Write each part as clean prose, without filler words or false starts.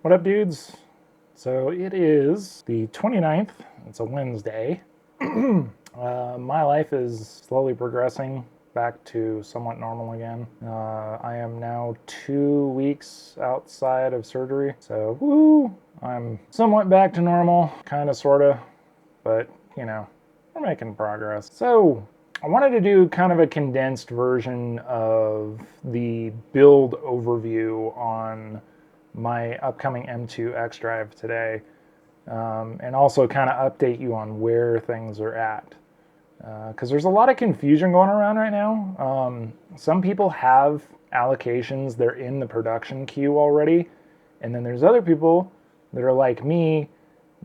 What up, dudes? So it is the 29th. It's a Wednesday. My life is slowly progressing back to somewhat normal again. I am now 2 weeks outside of surgery. So, woo! I'm somewhat back to normal, kind of, sort of, but, we're making progress. So, I wanted to do kind of a condensed version of the build overview on my upcoming M2 XDrive today, and also kind of update you on where things are at. Because there's a lot of confusion going around right now. Some people have allocations, they're in the production queue already, and then there's other people that are like me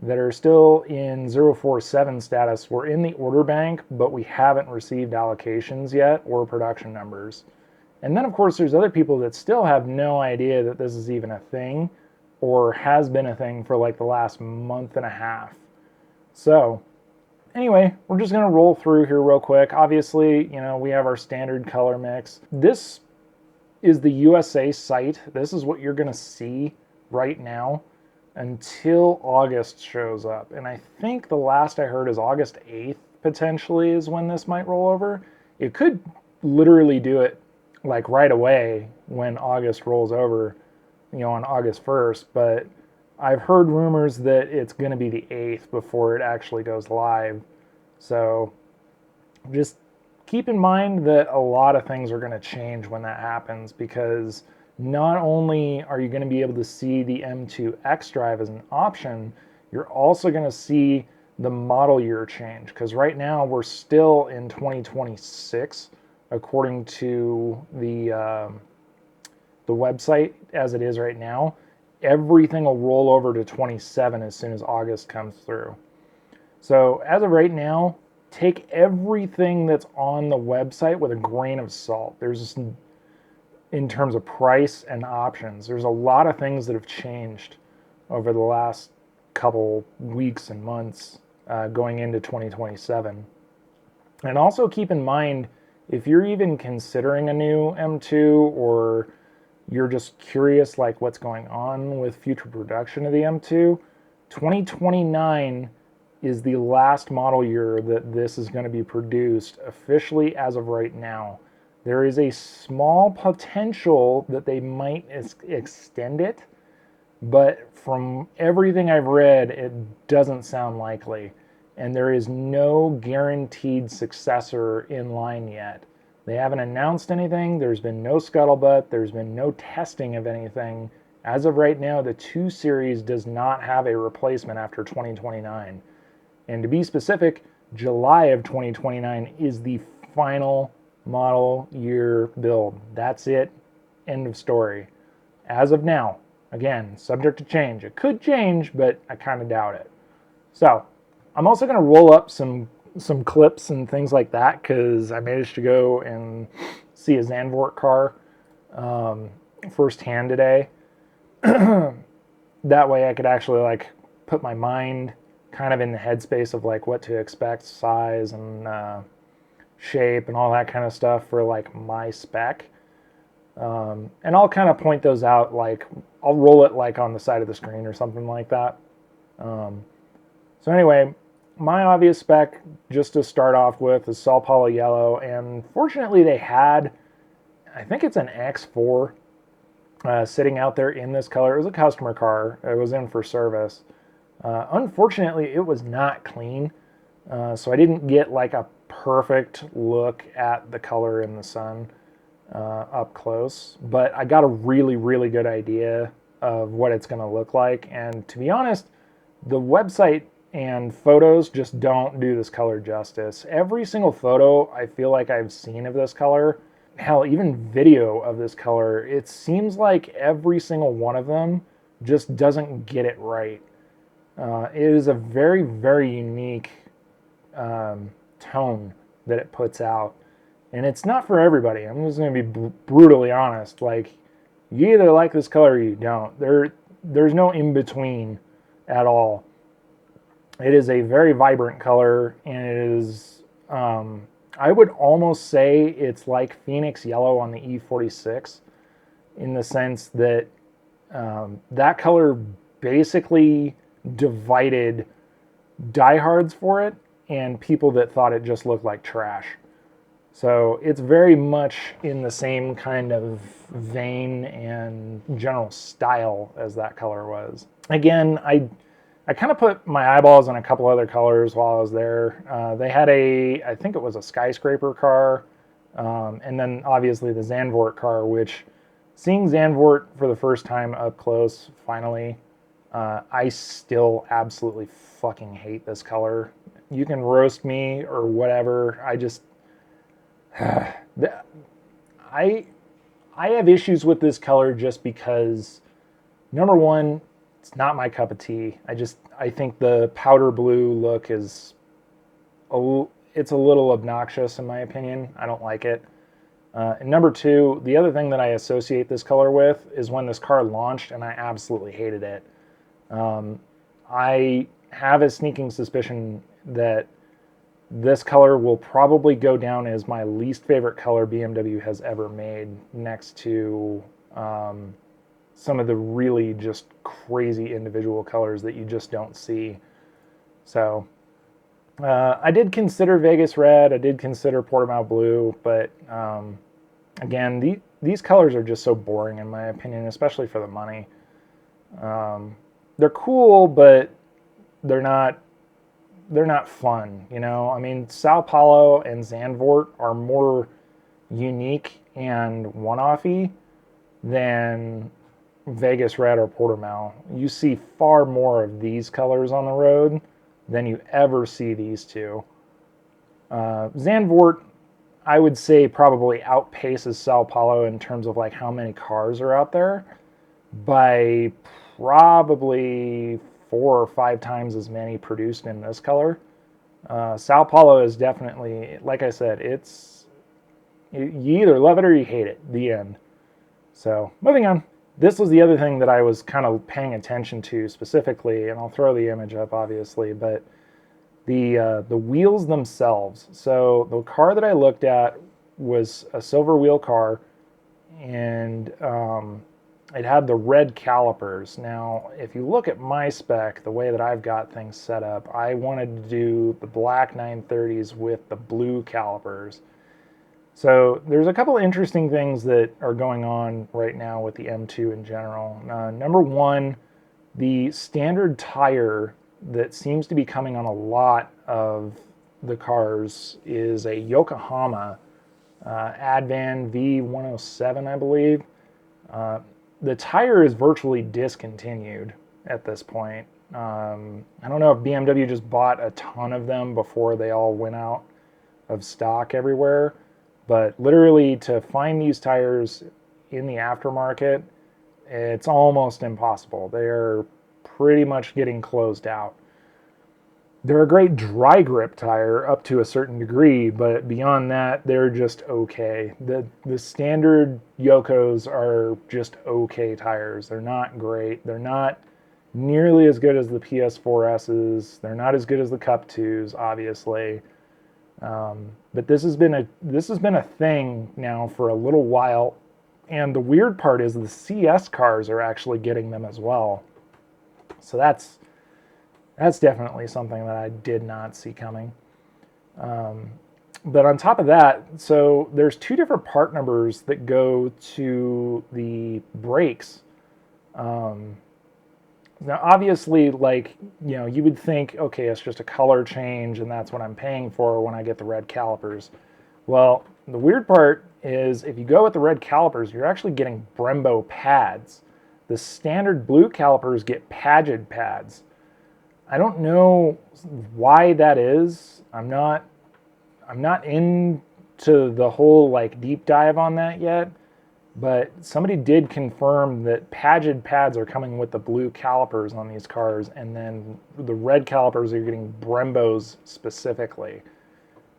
that are still in 047 status. We're in the order bank, but we haven't received allocations yet or production numbers. And then, of course, there's other people that still have no idea that this is even a thing or has been a thing for like the last month and a half. So, anyway, we're just going to roll through here real quick. Obviously, we have our standard color mix. This is the USA site. This is what you're going to see right now until August shows up. And I think the last I heard is August 8th, potentially, is when this might roll over. It could literally do it like right away when August rolls over, on August 1st, but I've heard rumors that it's going to be the 8th before it actually goes live. So just keep in mind that a lot of things are going to change when that happens, because not only are you going to be able to see the M2 XDrive as an option, you're also going to see the model year change, because right now we're still in 2026 according to the website as it is right now. Everything will roll over to 27 as soon as August comes through. So as of right now, take everything that's on the website with a grain of salt. In terms of price and options, there's a lot of things that have changed over the last couple weeks and months going into 2027. And also keep in mind, if you're even considering a new M2, or you're just curious like what's going on with future production of the M2, 2029 is the last model year that this is going to be produced officially as of right now. There is a small potential that they might extend it, but from everything I've read, it doesn't sound likely. And there is no guaranteed successor in line yet. They haven't announced anything. There's been no scuttlebutt. There's been no testing of anything. As of right now, the 2 Series does not have a replacement after 2029. And to be specific, July of 2029 is the final model year build. That's it. End of story. As of now, again, subject to change. It could change, but I kind of doubt it. So, I'm also going to roll up some clips and things like that, because I managed to go and see a Zandvoort car firsthand today. That way I could actually like put my mind kind of in the headspace of like what to expect, size and shape and all that kind of stuff for like my spec. And I'll kind of point those out, like I'll roll it like on the side of the screen or something like that. So anyway, my obvious spec, just to start off with, is Sao Paulo yellow, and fortunately they had, I think it's an X4 sitting out there in this color. It was a customer car. It was in for service. Unfortunately, it was not clean, so I didn't get like a perfect look at the color in the sun up close, but I got a really, really good idea of what it's going to look like. And to be honest, the website and photos just don't do this color justice. Every single photo I feel like I've seen of this color, hell, even video of this color, it seems like every single one of them just doesn't get it right. It is a very, very unique tone that it puts out. And it's not for everybody. I'm just going to be brutally honest. Like, you either like this color or you don't. There's no in between at all. It is a very vibrant color, and it is, I would almost say it's like Phoenix yellow on the E46, in the sense that that color basically divided diehards for it and people that thought it just looked like trash. So it's very much in the same kind of vein and general style as that color was. Again, I kind of put my eyeballs on a couple other colors while I was there. They had I think it was a skyscraper car, and then obviously the Zandvoort car, which seeing Zandvoort for the first time up close, finally, I still absolutely fucking hate this color. You can roast me or whatever. I have issues with this color just because, number one, it's not my cup of tea. I think the powder blue look it's a little obnoxious in my opinion. I don't like it. And number two, the other thing that I associate this color with is when this car launched and I absolutely hated it. I have a sneaking suspicion that this color will probably go down as my least favorite color BMW has ever made, next to some of the really just crazy individual colors that you just don't see. So I did consider Vegas red, I did consider Portimao blue, but again, these colors are just so boring in my opinion, especially for the money. They're cool, but they're not fun, you know? I mean, Sao Paulo and Zandvoort are more unique and one-offy than Vegas red or Portimao. You see far more of these colors on the road than you ever see these two. Zandvoort, I would say, probably outpaces Sao Paulo in terms of like how many cars are out there by probably 4 or 5 times as many produced in this color. Sao Paulo is definitely, like I said, you either love it or you hate it. The end. So moving on. This was the other thing that I was kind of paying attention to specifically, and I'll throw the image up obviously, but the wheels themselves. So the car that I looked at was a silver wheel car, and it had the red calipers. Now, if you look at my spec, the way that I've got things set up, I wanted to do the black 930s with the blue calipers. So there's a couple of interesting things that are going on right now with the M2 in general. Number one, the standard tire that seems to be coming on a lot of the cars is a Yokohama Advan V107, I believe. The tire is virtually discontinued at this point. I don't know if BMW just bought a ton of them before they all went out of stock everywhere, but literally to find these tires in the aftermarket, it's almost impossible. They're pretty much getting closed out. They're a great dry grip tire up to a certain degree, but beyond that, they're just okay. The standard Yokos are just okay tires. They're not great. They're not nearly as good as the PS4S's. They're not as good as the Cup 2s, obviously. But this has been a thing now for a little while, and the weird part is the CS cars are actually getting them as well. So that's definitely something that I did not see coming. But on top of that, so there's 2 different part numbers that go to the brakes. Now, obviously, like, you know, you would think, okay, it's just a color change, and that's what I'm paying for when I get the red calipers. Well, the weird part is if you go with the red calipers, you're actually getting Brembo pads. The standard blue calipers get Paget pads. I don't know why that is. I'm not into the whole like deep dive on that yet, but somebody did confirm that Paget pads are coming with the blue calipers on these cars, and then the red calipers are getting Brembos specifically.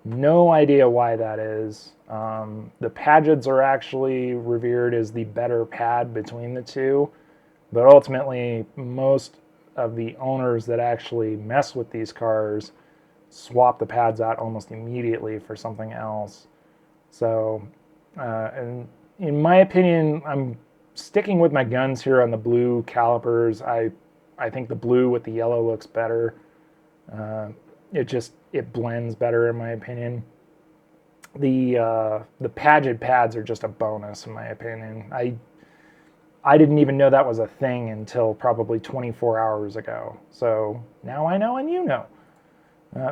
No idea why that is. The Pagets are actually revered as the better pad between the two, but ultimately most of the owners that actually mess with these cars swap the pads out almost immediately for something else. So, and in my opinion, I'm sticking with my guns here on the blue calipers. I think the blue with the yellow looks better. It blends better in my opinion. The Paget pads are just a bonus in my opinion. I didn't even know that was a thing until probably 24 hours ago. So now I know and you know.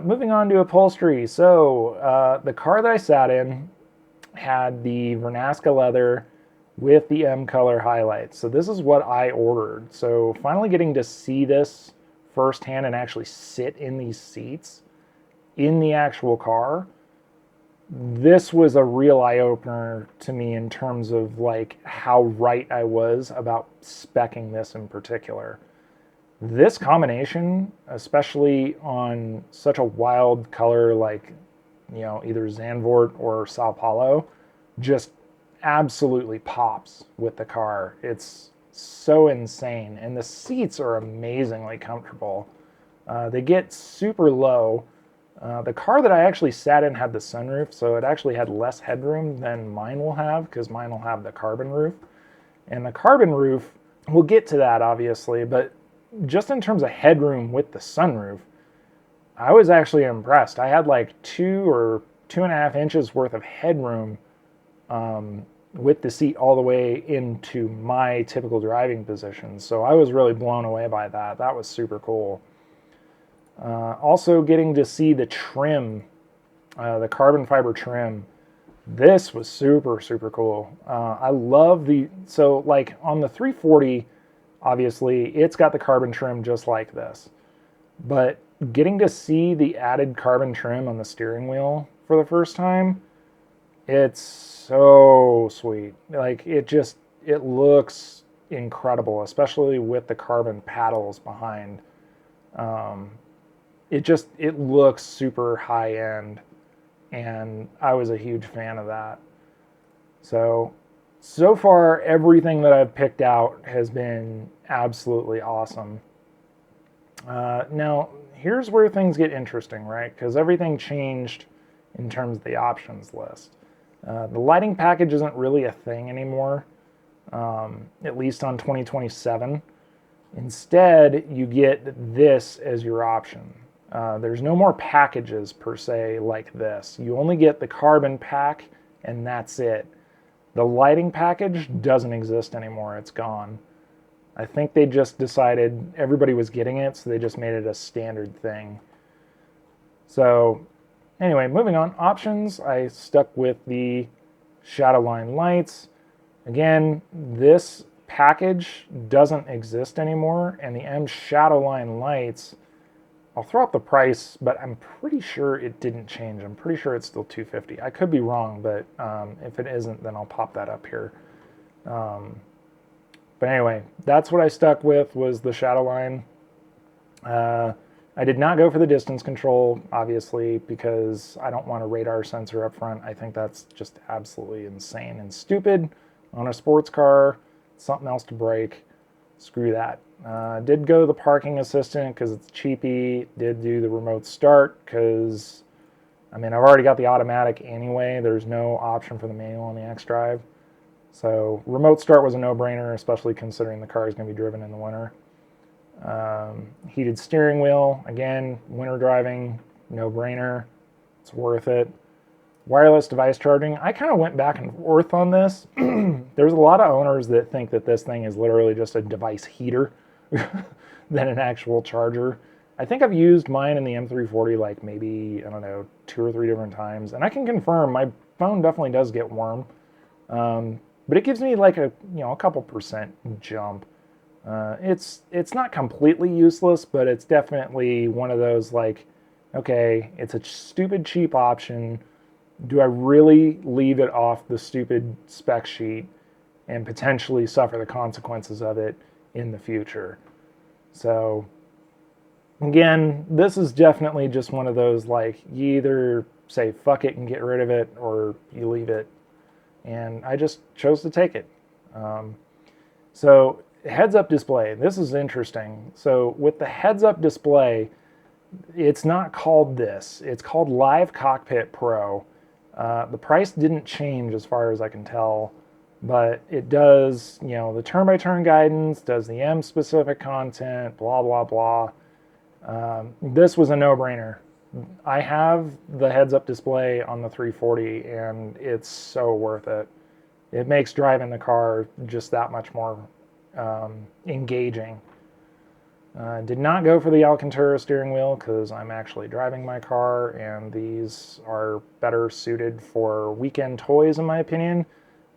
Moving on to upholstery. So the car that I sat in had the Vernasca leather with the M color highlights. So this is what I ordered. So finally getting to see this firsthand and actually sit in these seats in the actual car, this was a real eye-opener to me in terms of like how right I was about speccing this in particular. This combination, especially on such a wild color like, either Zandvoort or Sao Paulo, just absolutely pops with the car. It's so insane. And the seats are amazingly comfortable. They get super low. The car that I actually sat in had the sunroof, so it actually had less headroom than mine will have, because mine will have the carbon roof. And the carbon roof, we'll get to that obviously, but just in terms of headroom with the sunroof, I was actually impressed. I had like 2 or 2.5 inches worth of headroom with the seat all the way into my typical driving position. So I was really blown away by that. That was super cool. Also getting to see the trim, the carbon fiber trim. This was super, super cool. I love so like on the 340, obviously it's got the carbon trim just like this. But getting to see the added carbon trim on the steering wheel for the first time, it's so sweet. Like it looks incredible, especially with the carbon paddles behind. It looks super high end, and I was a huge fan of that. So far everything that I've picked out has been absolutely awesome. Now here's where things get interesting, right? Because everything changed in terms of the options list. The lighting package isn't really a thing anymore, at least on 2027. Instead, you get this as your option. There's no more packages per se like this. You only get the carbon pack and that's it. The lighting package doesn't exist anymore. It's gone. I think they just decided everybody was getting it, so they just made it a standard thing. So anyway, moving on. Options, I stuck with the Shadowline lights. Again, this package doesn't exist anymore, and the M Shadowline lights, I'll throw up the price, but I'm pretty sure it didn't change. I'm pretty sure it's still $250. I could be wrong, but if it isn't, then I'll pop that up here. But anyway, that's what I stuck with, was the Shadowline. I did not go for the distance control, obviously, because I don't want a radar sensor up front. I think that's just absolutely insane and stupid on a sports car. Something else to break. Screw that. Did go the parking assistant because it's cheapy. Did do the remote start because, I've already got the automatic anyway. There's no option for the manual on the XDrive. So remote start was a no-brainer, especially considering the car is going to be driven in the winter. Heated steering wheel, again, winter driving, no-brainer. It's worth it. Wireless device charging, I kind of went back and forth on this. There's a lot of owners that think that this thing is literally just a device heater than an actual charger. I think I've used mine in the M340 like maybe, 2 or 3 different times, and I can confirm my phone definitely does get warm. But it gives me like a couple percent jump. It's not completely useless, but it's definitely one of those like, okay, it's a stupid cheap option. Do I really leave it off the stupid spec sheet and potentially suffer the consequences of it in the future? So again, this is definitely just one of those like, you either say fuck it and get rid of it, or you leave it. And I just chose to take it. So heads-up display, this is interesting. So with the heads-up display, it's not called this. It's called Live Cockpit Pro. The price didn't change as far as I can tell. But it does, the turn-by-turn guidance, does the M-specific content, blah, blah, blah. This was a no-brainer. I have the heads-up display on the 340, and it's so worth it. It makes driving the car just that much more engaging. Did not go for the Alcantara steering wheel because I'm actually driving my car, and these are better suited for weekend toys, in my opinion.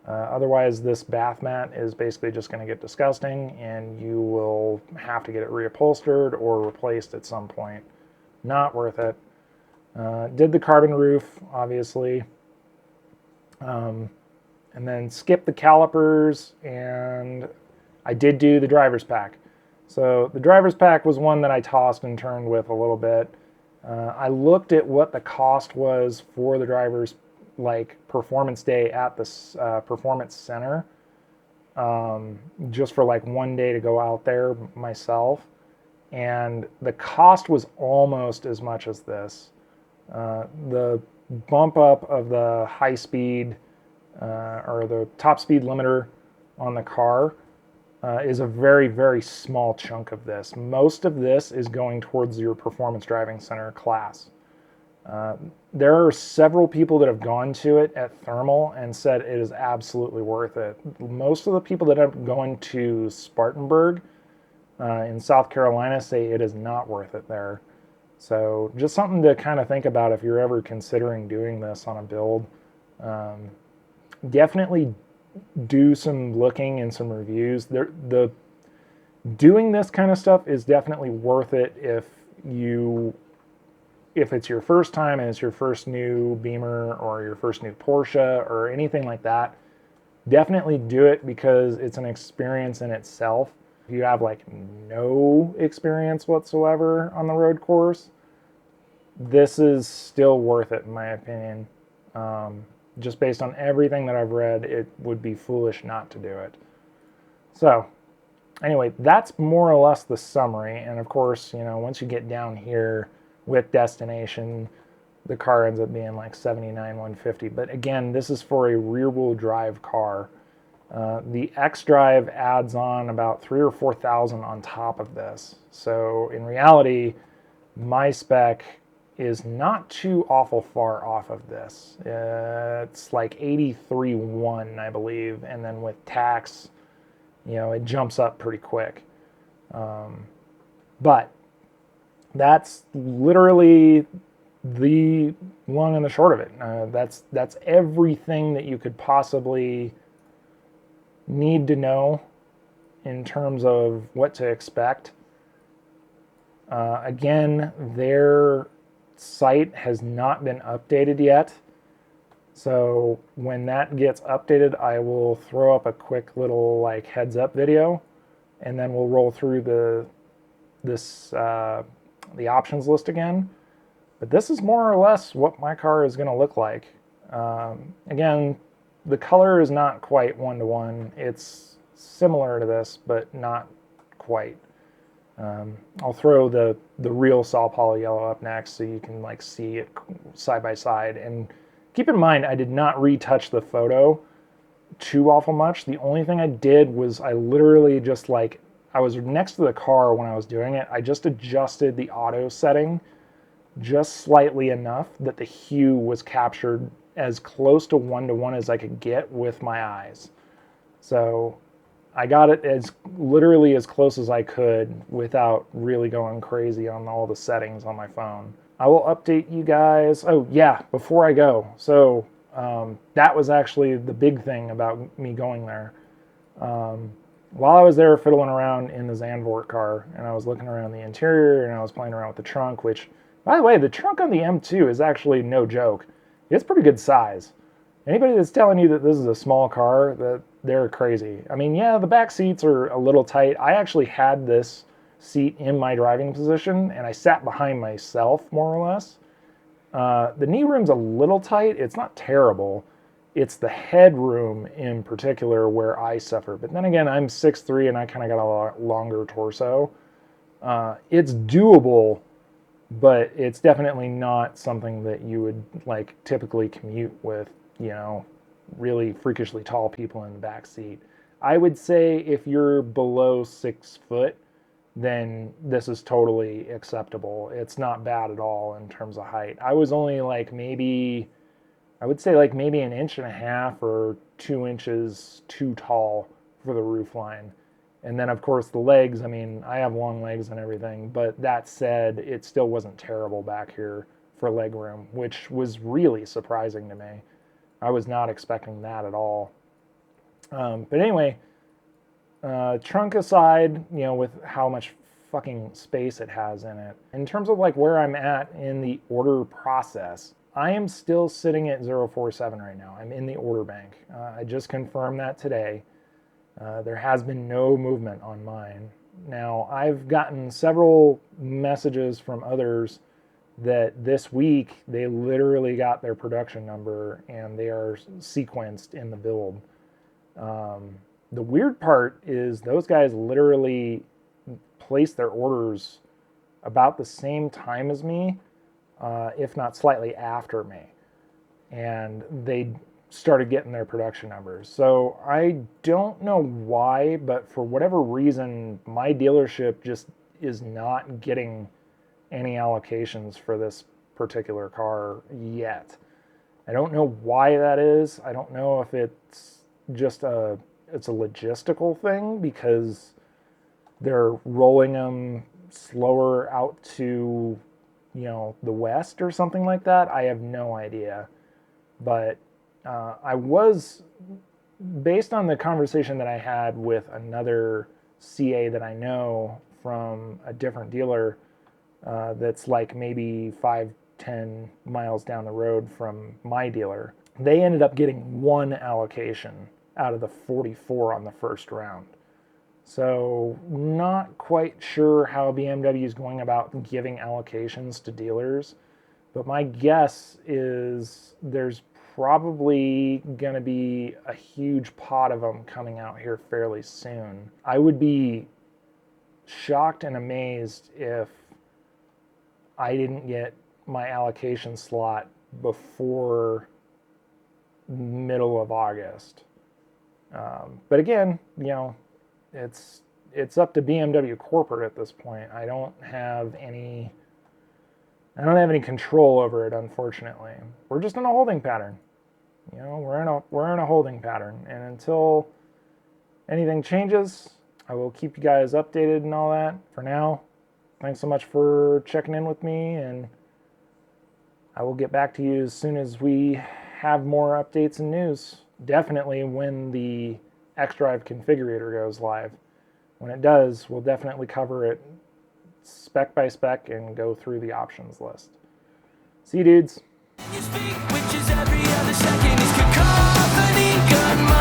Otherwise, this bath mat is basically just going to get disgusting, and you will have to get it reupholstered or replaced at some point. Not worth it. Did the carbon roof, obviously. And then skipped the calipers, and I did do the driver's pack. So the driver's pack was one that I tossed and turned with a little bit. I looked at what the cost was for the driver's performance day at the performance center, just for one day to go out there myself, and the cost was almost as much as this. The bump up of the high speed or the top speed limiter on the car is a very, very small chunk of this. Most of this is going towards your performance driving center class. There are several people that have gone to it at Thermal and said it is absolutely worth it. Most of the people that have gone to Spartanburg in South Carolina say it is not worth it there. So just something to kind of think about if you're ever considering doing this on a build. Definitely do some looking and some reviews. Doing this kind of stuff is definitely worth it if it's your first time and it's your first new Beamer or your first new Porsche or anything like that. Definitely do it because it's an experience in itself. If you have no experience whatsoever on the road course, this is still worth it in my opinion. Just based on everything that I've read, it would be foolish not to do it. So anyway, that's more or less the summary. And of course, once you get down here with destination, the car ends up being 79,150. But again, this is for a rear-wheel drive car. The XDrive adds on about 3,000 or 4,000 on top of this. So in reality, my spec is not too awful far off of this. It's 83.1, I believe, and then with tax, it jumps up pretty quick. But that's literally the long and the short of it. That's everything that you could possibly need to know in terms of what to expect. Again, their site has not been updated yet. So when that gets updated, I will throw up a quick little heads up video, and then we'll roll through the options list again. But this is more or less what my car is going to look like. Again, the color is not quite 1-to-1. It's similar to this, but not quite. I'll throw the real Sao Paulo yellow up next so you can see it side by side. And keep in mind, I did not retouch the photo too awful much. The only thing I did was I literally just I was next to the car when I was doing it. I just adjusted the auto setting just slightly enough that the hue was captured as close to 1-to-1 as I could get with my eyes. So I got it as literally as close as I could without really going crazy on all the settings on my phone. I will update you guys. Oh yeah, before I go. So that was actually the big thing about me going there. While I was there fiddling around in the Zandvoort car, and I was looking around the interior, and I was playing around with the trunk, which, by the way, the trunk on the M2 is actually no joke. It's pretty good size. Anybody that's telling you that this is a small car, that they're crazy. I mean, yeah, the back seats are a little tight. I actually had this seat in my driving position, and I sat behind myself, more or less. The knee room's a little tight. It's not terrible. It's the headroom in particular where I suffer. But then again, I'm 6'3", and I kind of got a longer torso. It's doable, but it's definitely not something that you would typically commute with, really freakishly tall people in the back seat. I would say if you're below 6 foot, then this is totally acceptable. It's not bad at all in terms of height. I was only like maybe, I would say like maybe an inch and a half or 2 inches too tall for the roof line. And then of course the legs, I mean, I have long legs and everything, but that said, it still wasn't terrible back here for leg room, which was really surprising to me. I was not expecting that at all. But anyway, trunk aside, you know, with how much fucking space it has in it. In terms of like where I'm at in the order process, I am still sitting at 047 right now. I'm in the order bank. I just confirmed that today. There has been no movement on mine. Now, I've gotten several messages from others that this week they literally got their production number and they are sequenced in the build. The weird part is those guys literally placed their orders about the same time as me, if not slightly after me. And they started getting their production numbers. So I don't know why, but for whatever reason, my dealership just is not getting any allocations for this particular car yet. I don't know why that is. I don't know if it's just it's a logistical thing because they're rolling them slower out to, you know, the west or something like that. I have no idea. But I was, based on the conversation that I had with another CA that I know from a different dealer that's like maybe 5-10 miles down the road from my dealer, they ended up getting one allocation out of the 44 on the first round. So not quite sure how BMW is going about giving allocations to dealers, but my guess is there's probably going to be a huge pot of them coming out here fairly soon. I would be shocked and amazed if I didn't get my allocation slot before middle of August. But again, you know, it's up to BMW corporate at this point. I don't have any control over it, unfortunately. We're just in a holding pattern. You know, we're in a holding pattern, and until anything changes, I will keep you guys updated and all that. For now, thanks so much for checking in with me, and I will get back to you as soon as we have more updates and news. Definitely when the XDrive configurator goes live. When it does, we'll definitely cover it spec by spec and go through the options list. See you, dudes. You speak, which is every other second, is cacophony, gun